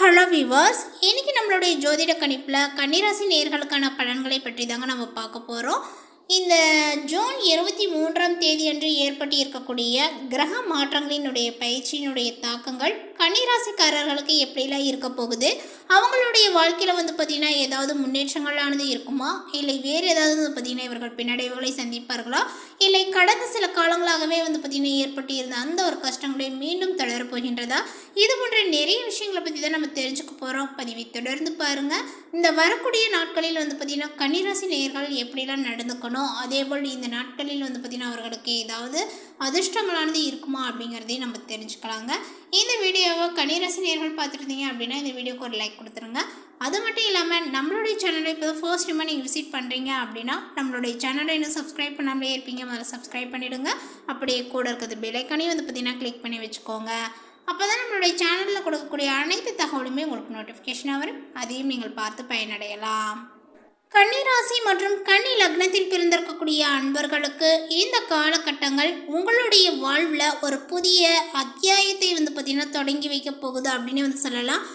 Hello viewers, இன்றைக்கி நம்மளுடைய ஜோதிட கணிப்பில் கன்னிராசி நேயர்களுக்கான பலன்களை பற்றி தாங்க நம்ம பார்க்க போகிறோம். இந்த ஜூன் 23ஆம் தேதி அன்று ஏற்பட்டு இருக்கக்கூடிய கிரக மாற்றங்களினுடைய பயிற்சியினுடைய தாக்கங்கள் கன்னிராசிக்காரர்களுக்கு எப்படிலாம் இருக்க போகுது, அவங்களுடைய வாழ்க்கையில் பார்த்திங்கன்னா ஏதாவது முன்னேற்றங்களானது இருக்குமா, இல்லை வேறு ஏதாவது பார்த்திங்கன்னா இவர்கள் பின்னடைவுகளை சந்திப்பார்களா, இல்லை கடந்த சில காலங்களாகவே பார்த்திங்கன்னா ஏற்பட்டு இருந்த அந்த ஒரு கஷ்டங்களை மீண்டும் தொடரப்போகின்றதா, இது போன்ற நிறைய விஷயங்களை பற்றி தான் நம்ம தெரிஞ்சுக்க போகிறோம். பதிவை தொடர்ந்து பாருங்கள். இந்த வரக்கூடிய நாட்களில் பார்த்திங்கன்னா கன்னிராசி நேயர்கள் எப்படிலாம் நடந்துக்கணும், அதேபோல் இந்த நாட்களில் பார்த்திங்கன்னா அவர்களுக்கு ஏதாவது அதிர்ஷ்டங்களானது இருக்குமா அப்படிங்கிறதையும் நம்ம தெரிஞ்சுக்கலாங்க. இந்த வீடியோவை கன்னிராசி நேயர்கள் பார்த்துருந்தீங்க அப்படின்னா இந்த வீடியோக்கு ஒரு லைக் கொடுத்துருங்க. அது மட்டும் இல்லாமல் நம்மளுடைய சேனலை இப்போ ஃபர்ஸ்ட் டைமாக நீங்கள் விசிட் பண்ணுறீங்க அப்படின்னா நம்மளுடைய சேனலை இன்னும் சப்ஸ்கிரைப் பண்ணாமலே இருப்பீங்க, முதல்ல சப்ஸ்கிரைப் பண்ணிவிடுங்க. அப்படியே கூட இருக்கிறது பெல்லைக்கானையும் பார்த்திங்கன்னா கிளிக் பண்ணி வச்சுக்கோங்க. அப்போ தான் நம்மளுடைய சேனலில் கொடுக்கக்கூடிய அனைத்து தகவலுமே உங்களுக்கு நோட்டிஃபிகேஷனாக வரும், அதையும் நீங்கள் பார்த்து பயனடையலாம். கன்னிராசி மற்றும் கன்னி லக்னத்தில் பிறந்திருக்கக்கூடிய அன்பர்களுக்கு இந்த காலகட்டங்கள் உங்களுடைய வாழ்வில் ஒரு புதிய அத்தியாயத்தை பார்த்திங்கன்னா தொடங்கி வைக்க போகுது அப்படின்னு சொல்லலாம்.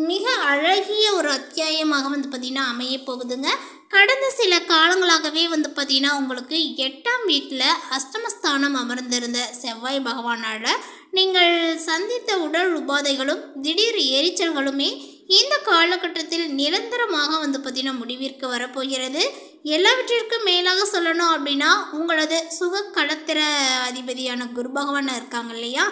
மிக அழகிய ஒரு அத்தியாயமாக பார்த்திங்கன்னா அமைய போகுதுங்க. கடந்த சில காலங்களாகவே பார்த்திங்கன்னா உங்களுக்கு 8ஆம் வீட்டில் அஷ்டமஸ்தானம் அமர்ந்திருந்த செவ்வாய் பகவானால் நீங்கள் சந்தித்த உடல் உபாதைகளும் திடீர் எரிச்சல்களுமே இந்த காலகட்டத்தில் நிரந்தரமாக பார்த்திங்கன்னா முடிவிற்கு வரப்போகிறது. எல்லாவற்றிற்கும் மேலாக சொல்லணும் அப்படின்னா உங்களது சுக களத்திர அதிபதியான குரு பகவான் இருக்காங்க இல்லையா,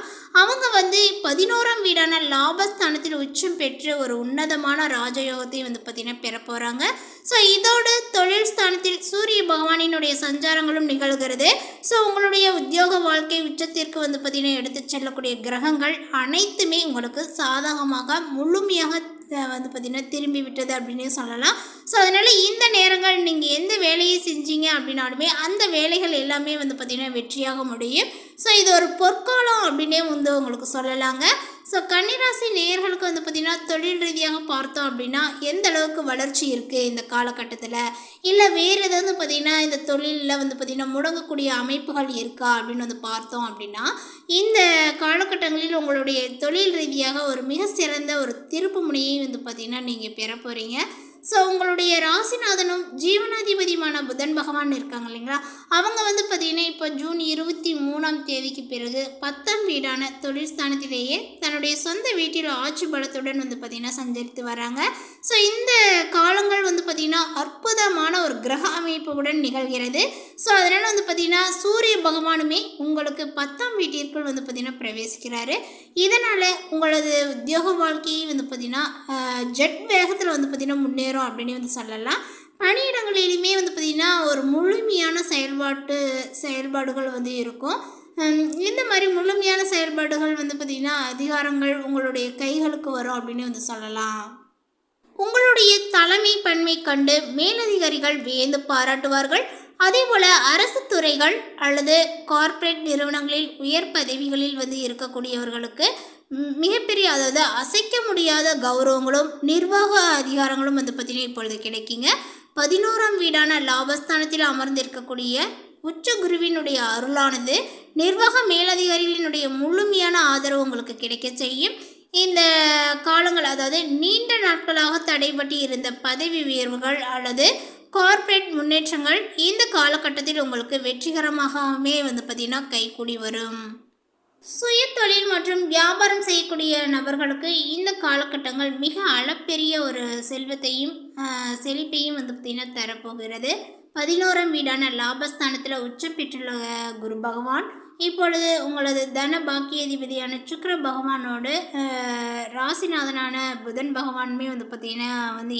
அவங்க 11ஆம் வீடான லாபஸ்தானத்தில் உச்சம் பெற்று ஒரு உன்னதமான ராஜயோகத்தை பார்த்திங்கன்னா பெற போகிறாங்க. ஸோ இதோடு தொழில் ஸ்தானத்தில் சூரிய பகவானினுடைய சஞ்சாரங்களும் நிகழ்கிறது. ஸோ உங்களுடைய உத்தியோக வாழ்க்கை உச்சத்திற்கு பார்த்திங்கன்னா எடுத்து செல்லக்கூடிய கிரகங்கள் அனைத்துமே உங்களுக்கு சாதகமாக முழுமையாக பார்த்திங்கன்னா திரும்பி விட்டது அப்படின்னு சொல்லலாம். ஸோ அதனால் இந்த நேரங்கள் நீங்கள் எந்த வேலையை செஞ்சீங்க அப்படின்னாலுமே அந்த வேலைகள் எல்லாமே பார்த்திங்கன்னா வெற்றியாக முடியும். ஸோ இது ஒரு பொற்காலம் அப்படின்னே உங்களுக்கு சொல்லலாங்க. ஸோ கன்னிராசி நேயர்களுக்கு பார்த்திங்கன்னா தொழில் ரீதியாக பார்த்தோம் அப்படின்னா எந்த அளவுக்கு வளர்ச்சி இருக்குது இந்த காலகட்டத்தில், இல்லை வேறு ஏதாவது பார்த்திங்கன்னா இந்த தொழிலில் பார்த்திங்கன்னா முடங்கக்கூடிய அமைப்புகள் இருக்கா அப்படின்னு பார்த்தோம் அப்படின்னா இந்த காலகட்டங்களில் உங்களுடைய தொழில் ரீதியாக ஒரு மிக சிறந்த ஒரு திருப்பு முனையை பார்த்திங்கன்னா நீங்கள் பெற போகிறீங்க. ஸோ உங்களுடைய ராசிநாதனும் ஜீவனாதிபதியுமான புதன் பகவான் இருக்காங்க இல்லைங்களா, அவங்க பார்த்திங்கன்னா இப்போ ஜூன் 23ஆம் தேதிக்கு பிறகு 10ஆம் வீடான தொழில் ஸ்தானத்திலேயே தன்னுடைய சொந்த வீட்டில் ஆட்சி பலத்துடன் பார்த்திங்கன்னா சஞ்சரித்து வராங்க. ஸோ இந்த காலங்கள் பார்த்திங்கன்னா அற்புதமான ஒரு கிரக அமைப்புடன் நிகழ்கிறது. ஸோ அதனால் பார்த்திங்கன்னா சூரிய பகவானுமே உங்களுக்கு 10ஆம் வீட்டிற்குள் பார்த்திங்கன்னா பிரவேசிக்கிறாரு. இதனால் உங்களது உத்தியோக வாழ்க்கையை பார்த்திங்கன்னா ஜெட் வேகத்தில் பார்த்திங்கன்னா முன்னேறும் அப்படின்னு சொல்லலாம். பணியிடங்களிலுமே பார்த்திங்கன்னா ஒரு முழுமையான செயல்பாடுகள் இருக்கும். இந்த மாதிரி முழுமையான செயல்பாடுகள் பார்த்திங்கன்னா அதிகாரங்கள் உங்களுடைய கைகளுக்கு வரும் அப்படின்னு சொல்லலாம். உங்களுடைய தலைமை பன்மை கண்டு மேலதிகாரிகள் வியந்து பாராட்டுவார்கள். அதேபோல் அரசு துறைகள் அல்லது கார்ப்பரேட் நிறுவனங்களில் உயர் பதவிகளில் இருக்கக்கூடியவர்களுக்கு மிகப்பெரிய, அதாவது அசைக்க முடியாத கௌரவங்களும் நிர்வாக அதிகாரங்களும் பார்த்திங்கன்னா இப்பொழுது கிடைக்குங்க. 11ஆம் வீடான லாபஸ்தானத்தில் அமர்ந்திருக்கக்கூடிய உச்ச குருவினுடைய அருளானது நிர்வாக மேலதிகாரிகளினுடைய முழுமையான ஆதரவு உங்களுக்கு கிடைக்க செய்யும். இந்த காலங்கள், அதாவது நீண்ட நாட்களாக தடைபட்டு இருந்த பதவி உயர்வுகள் அல்லது கார்ப்பரேட் முன்னேற்றங்கள் இந்த காலகட்டத்தில் உங்களுக்கு வெற்றிகரமாகவே பார்த்திங்கன்னா கைகூடி வரும். சுய தொழில் மற்றும் வியாபாரம் செய்யக்கூடிய நபர்களுக்கு இந்த காலகட்டங்கள் மிக அளப்பெரிய ஒரு செல்வத்தையும் செழிப்பையும் பார்த்திங்கன்னா தரப்போகிறது. 11ஆம் வீடான லாபஸ்தானத்தில் உச்சம் பெற்றுள்ள குரு பகவான் இப்பொழுது உங்களது தன பாக்கியாதிபதியான சுக்கிர பகவானோடு ராசிநாதனான புதன் பகவானுமே பார்த்திங்கன்னா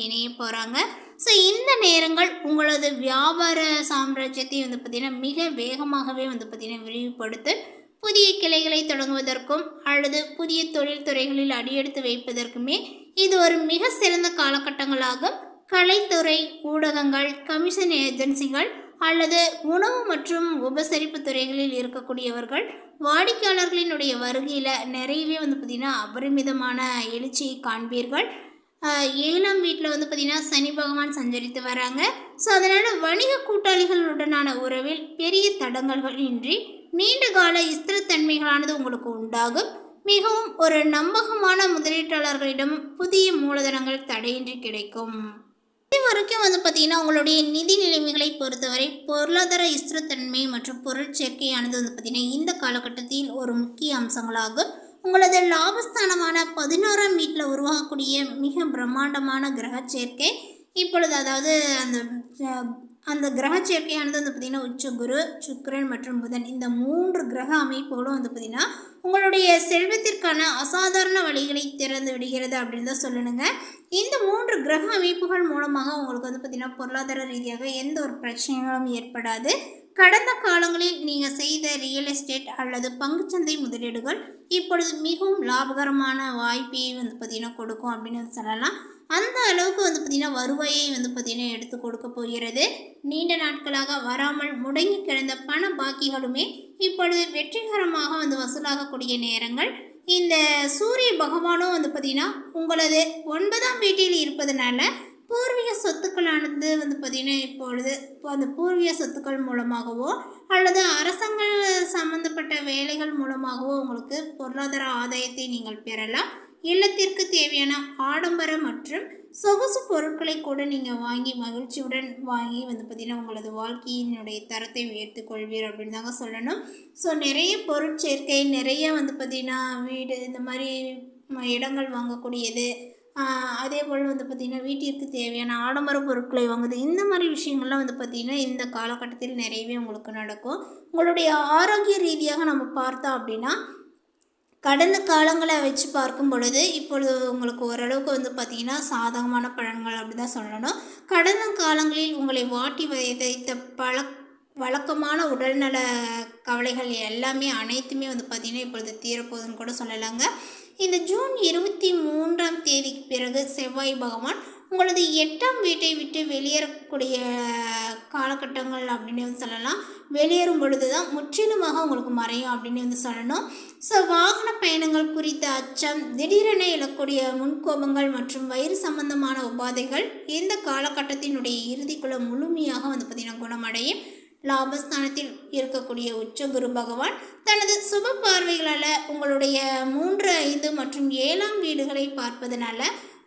இணைய போகிறாங்க. ஸோ இந்த நேரங்கள் உங்களது வியாபார சாம்ராஜ்யத்தை பார்த்திங்கன்னா மிக வேகமாகவே பார்த்திங்கன்னா விரிவுபடுத்த புதிய கிளைகளை தொடங்குவதற்கும் அல்லது புதிய தொழில் துறைகளில் அடியெடுத்து வைப்பதற்குமே இது ஒரு மிக சிறந்த காலகட்டங்களாகும். கலைத்துறை, ஊடகங்கள், கமிஷன் ஏஜென்சிகள் அல்லது உணவு மற்றும் உபசரிப்பு துறைகளில் இருக்கக்கூடியவர்கள் வாடிக்கையாளர்களினுடைய வருகையில் நிறையவே பார்த்திங்கன்னா அபரிமிதமான எழுச்சியை காண்பீர்கள். 7ஆம் வீட்டில் பார்த்திங்கன்னா சனி பகவான் சஞ்சரித்து வராங்க. ஸோ அதனால் வணிக கூட்டாளிகளுடனான உறவில் பெரிய தடங்கல்கள் இன்றி நீண்ட கால ஸ்திரத்தன்மைகளானது உங்களுக்கு உண்டாகும். மிகவும் ஒரு நம்பகமான முதலீட்டாளர்களிடம் புதிய மூலதனங்கள் தடையின்றி கிடைக்கும். இது வரைக்கும் பார்த்திங்கன்னா உங்களுடைய நிதி நிலைமைகளை பொறுத்தவரை பொருளாதார ஸ்திரத்தன்மை மற்றும் பொருள் சேர்க்கையானது பார்த்திங்கன்னா இந்த காலகட்டத்தில் ஒரு முக்கிய அம்சங்களாகும். உங்களது லாபஸ்தானமான 11ஆம் வீட்டில் உருவாகக்கூடிய மிக பிரம்மாண்டமான கிரக சேர்க்கை இப்பொழுது, அதாவது அந்த கிரக சேர்க்கையானது பார்த்திங்கன்னா உச்ச குரு, சுக்கிரன் மற்றும் புதன் இந்த 3 கிரக அமைப்புகளும் பார்த்திங்கன்னா உங்களுடைய செல்வத்திற்கான அசாதாரண வழிகளை திறந்து விடுகிறது அப்படின்னு தான் சொல்லணுங்க. இந்த 3 கிரக அமைப்புகள் மூலமாக உங்களுக்கு பார்த்திங்கன்னா பொருளாதார ரீதியாக எந்த ஒரு பிரச்சனைகளும் ஏற்படாது. கடந்த காலங்களில் நீங்கள் செய்த ரியல் எஸ்டேட் அல்லது பங்குச்சந்தை முதலீடுகள் இப்பொழுது மிகவும் லாபகரமான வாய்ப்பை பார்த்திங்கன்னா கொடுக்கும் அப்படின்னு சொல்லலாம். அந்த அளவுக்கு பார்த்திங்கன்னா வருவாயை பார்த்திங்கன்னா எடுத்து கொடுக்க போகிறது. நீண்ட நாட்களாக வராமல் முடங்கி கிடந்த பண பாக்கிகளுமே இப்பொழுது வெற்றிகரமாக வசூலாகக்கூடிய நேரங்கள். இந்த சூரிய பகவானும் பார்த்திங்கன்னா உங்களது 9ஆம் வீட்டில் இருப்பதனால பூர்வீக சொத்துக்களானது பார்த்திங்கன்னா இப்பொழுது அந்த பூர்வீக சொத்துக்கள் மூலமாகவோ அல்லது அரசாங்க சம்பந்தப்பட்ட வேலைகள் மூலமாகவோ உங்களுக்கு பொருளாதார ஆதாயத்தை நீங்கள் பெறலாம். இல்லத்திற்கு தேவையான ஆடம்பர மற்றும் சொகுசு பொருட்களை கூட நீங்கள் வாங்கி மகிழ்ச்சியுடன் வாங்கி பார்த்திங்கன்னா உங்களது வாழ்க்கையினுடைய தரத்தை உயர்த்தி கொள்வீர் அப்படின்னு தாங்க சொல்லணும். ஸோ நிறைய பொருட்சேர்க்கை, நிறைய பார்த்திங்கன்னா வீடு இந்த மாதிரி இடங்கள் வாங்கக்கூடியது, அதே போல் பார்த்திங்கன்னா வீட்டிற்கு தேவையான ஆடம்பர பொருட்களை வாங்குது, இந்த மாதிரி விஷயங்கள்லாம் பார்த்திங்கன்னா இந்த காலகட்டத்தில் நிறையவே உங்களுக்கு நடக்கும். உங்களுடைய ஆரோக்கிய ரீதியாக நம்ம பார்த்தோம் அப்படின்னா கடந்த காலங்களை வச்சு பார்க்கும் பொழுது இப்பொழுது உங்களுக்கு ஓரளவுக்கு பார்த்திங்கன்னா சாதகமான பலன்கள் அப்படி தான் சொல்லணும். கடந்த காலங்களில் உங்களை வாட்டி வைத்த வழக்கமான உடல்நல கவலைகள் எல்லாமே அனைத்துமே பார்த்திங்கன்னா இப்பொழுது தீரப்போகுதுன்னு கூட சொல்லலாங்க. இந்த ஜூன் 23ஆம் தேதிக்கு பிறகு செவ்வாய் பகவான் உங்களது 8ஆம் வீட்டை விட்டு வெளியேறக்கூடிய காலகட்டங்கள் அப்படின்னு சொல்லலாம். வெளியேறும் பொழுது தான் முற்றிலுமாக உங்களுக்கு மறையும் அப்படின்னு சொல்லணும். ஸோ வாகன பயணங்கள் குறித்த அச்சம், திடீரென எழக்கூடிய முன்கோபங்கள் மற்றும் வயிறு சம்பந்தமான உபாதைகள் இந்த காலகட்டத்தினுடைய இறுதிக்குள்ள முழுமையாக பார்த்திங்கன்னா குணமடையும். லாபஸ்தானத்தில் இருக்கக்கூடிய உச்ச குரு பகவான் தனது சுப பார்வைகளால் உங்களுடைய 3, 5 மற்றும் 7ஆம் வீடுகளை பார்ப்பதனால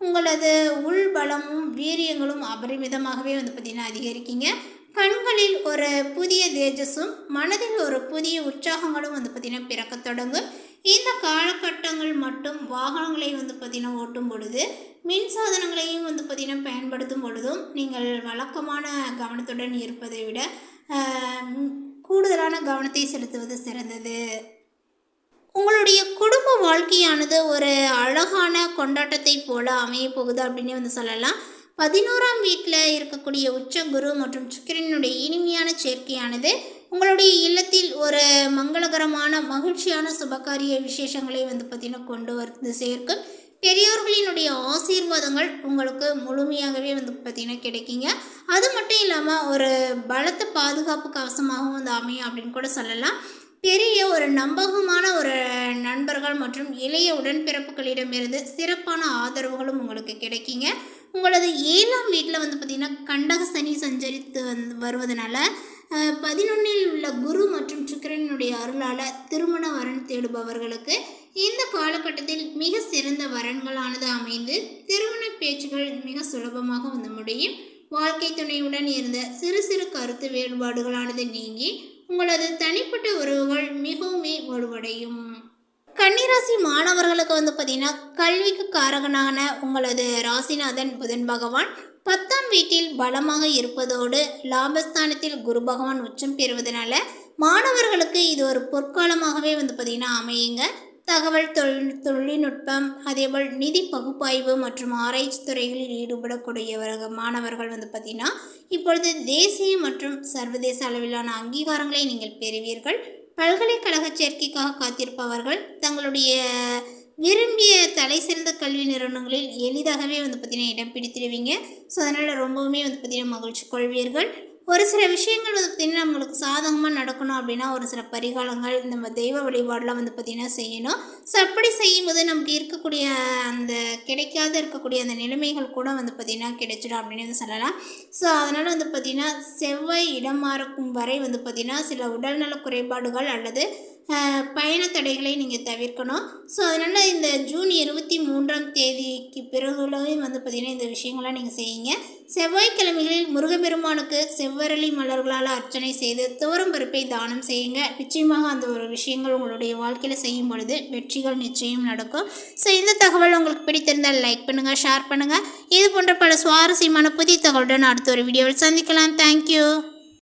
உங்களது உள்பலமும் வீரியங்களும் அபரிமிதமாகவே பார்த்திங்கன்னா அதிகரிக்கீங்க. கண்களில் ஒரு புதிய தேஜஸும் மனதில் ஒரு புதிய உற்சாகங்களும் பார்த்திங்கன்னா பிறக்க தொடங்கும். இந்த காலகட்டங்கள் மட்டும் வாகனங்களை பார்த்திங்கன்னா ஓட்டும் பொழுது, மின் சாதனங்களையும் பார்த்திங்கன்னா பயன்படுத்தும் பொழுதும் நீங்கள் வழக்கமான கவனத்துடன் இருப்பதை விட கூடுதலான கவனத்தை செலுத்துவது சிறந்தது. உங்களுடைய குடும்ப வாழ்க்கையானது ஒரு அழகான கொண்டாட்டத்தை போல அமைய போகுது அப்படின்னு சொல்லலாம். 11ஆம் வீட்டில் இருக்கக்கூடிய உச்ச குரு மற்றும் சுக்கிரனுடைய இனிமையான சேர்க்கையானது உங்களுடைய இல்லத்தில் ஒரு மங்களகரமான மகிழ்ச்சியான சுபகாரிய விசேஷங்களை பார்த்திங்கன்னா கொண்டு வந்து சேர்க்கும். பெரியோர்களினுடைய ஆசீர்வாதங்கள் உங்களுக்கு முழுமையாகவே பார்த்திங்கன்னா கிடைக்குங்க. அது மட்டும் இல்லாமல் ஒரு பலத்த பாதுகாப்பு கவசமாகவும் அமையும் அப்படின்னு கூட சொல்லலாம். பெரிய ஒரு நம்பகமான ஒரு நண்பர்கள் மற்றும் இளைய உடன்பிறப்புகளிடமிருந்து சிறப்பான ஆதரவுகளும் உங்களுக்கு கிடைக்குங்க. உங்களது 7ஆம் வீட்டில் பார்த்திங்கன்னா கண்டக சனி சஞ்சரித்து வருவதனால 11இல் உள்ள குரு மற்றும் சுக்கிரனுடைய அருளால் திருமண வரன் தேடுபவர்களுக்கு இந்த காலகட்டத்தில் மிக சிறந்த வரன்களானது அமைந்து திருமண பேச்சுகள் மிக சுலபமாக முடியும். வாழ்க்கை துணையுடன் இருந்த சிறு சிறு கருத்து வேறுபாடுகளானது நீங்கி உங்களது தனிப்பட்ட உறவுகள் மிகவும் வலுவடையும். கன்னிராசி மாணவர்களுக்கு பார்த்திங்கன்னா கல்விக்கு காரகனான உங்களது ராசிநாதன் புதன் பகவான் 10ஆம் வீட்டில் பலமாக இருப்பதோடு லாபஸ்தானத்தில் குரு பகவான் உச்சம் பெறுவதனால மாணவர்களுக்கு இது ஒரு பொற்காலமாகவே பார்த்திங்கன்னா அமையுங்க. தகவல் தொழில்நுட்பம், அதேபோல் நிதி பகுப்பாய்வு மற்றும் ஆராய்ச்சி துறைகளில் ஈடுபடக்கூடிய மாணவர்கள் பார்த்திங்கன்னா இப்பொழுது தேசிய மற்றும் சர்வதேச அளவிலான அங்கீகாரங்களை நீங்கள் பெறுவீர்கள். பல்கலைக்கழக சேர்க்கைக்காக காத்திருப்பவர்கள் தங்களுடைய விரும்பிய தலை சிறந்த கல்வி நிறுவனங்களில் எளிதாகவே பார்த்திங்கன்னா இடம் பிடித்திடுவீங்க. ஸோ அதனால் ரொம்பவுமே பார்த்திங்கன்னா மகிழ்ச்சி கொள்வீர்கள். ஒரு சில விஷயங்கள் பார்த்திங்கன்னா நம்மளுக்கு சாதகமாக நடக்கணும் அப்படின்னா ஒரு சில பரிகாலங்கள் நம்ம தெய்வ வழிபாடெலாம் பார்த்திங்கன்னா செய்யணும். ஸோ அப்படி செய்யும்போது நமக்கு இருக்கக்கூடிய அந்த கிடைக்காத இருக்கக்கூடிய அந்த நிலைமைகள் கூட பார்த்திங்கன்னா கிடைச்சிடும் அப்படின்னு சொல்லலாம். ஸோ அதனால் பார்த்திங்கன்னா செவ்வாய் இடம் மாறும் வரை பார்த்திங்கன்னா சில உடல்நல குறைபாடுகள் அல்லது பயண தடைகளை நீங்கள் தவிர்க்கணும். ஸோ அதனால் இந்த ஜூன் 23ஆம் தேதிக்கு பிறகுலையும் பார்த்திங்கன்னா இந்த விஷயங்கள்லாம் நீங்கள் செய்யுங்க. செவ்வாய்க்கிழமைகளில் முருகப்பெருமானுக்கு செவ்வரளி மலர்களால் அர்ச்சனை செய்து துவரம்பருப்பை தானம் செய்யுங்க. நிச்சயமாக அந்த ஒரு விஷயங்கள் உங்களுடைய வாழ்க்கையில் செய்யும் பொழுது வெற்றிகள் நிச்சயம் நடக்கும். ஸோ இந்த தகவல் உங்களுக்கு பிடித்திருந்தால் லைக் பண்ணுங்கள், ஷேர் பண்ணுங்கள். இது போன்ற பல சுவாரஸ்யமான புதிய தகவலுடன் அடுத்த ஒரு வீடியோவில் சந்திக்கலாம். தேங்க்யூ.